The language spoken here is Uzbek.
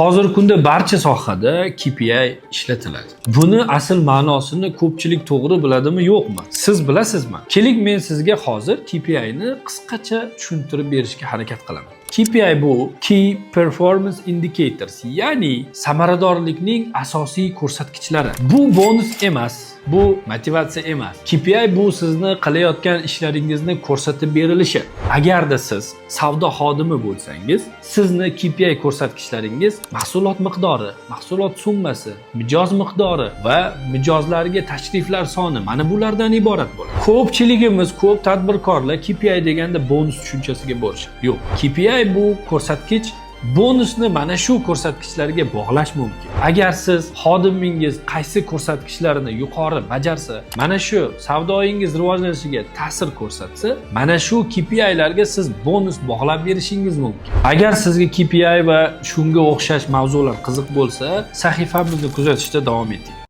Hozirgi kunda barcha sohada KPI ishlatiladi. Buni asl ma'nosini ko'pchilik to'g'ri biladimi, yo'qmi? Siz bilasizmi? Keling, men sizga hozir KPI ni qisqacha tushuntirib berishga harakat qilaman. KPI bu Key Performance Indicators, ya'ni samaradorlikning asosiy ko'rsatkichlari. Bu bonus emas, bu motivatsiya emas. KPI bu sizni qilayotgan ishlaringizni ko'rsatib berilishi. Agarda siz savdo xodimi bo'lsangiz, sizni KPI ko'rsatkichlaringiz mahsulot miqdori, mahsulot summasi, mijoz miqdori va mijozlarga tashriflar soni mana bulardan iborat bo'ladi. Ko'pchiligimiz, ko'p tadbirkorlar KPI deganda bonus tushunchasiga borishadi. Yo'q, KPI bu ko'rsatkich bonusni mana shu ko'rsatkichlarga bog'lash mumkin. Agar siz xodimingiz qaysi ko'rsatkichlarni yuqori bajarsa, mana shu savdoyingiz rivojlanishiga ta'sir ko'rsatsa, mana shu KPI'larga siz bonus bog'lab berishingiz mumkin. Agar sizga KPI va shunga o'xshash mavzular qiziq bo'lsa, sahifamizni kuzatishda davom eting.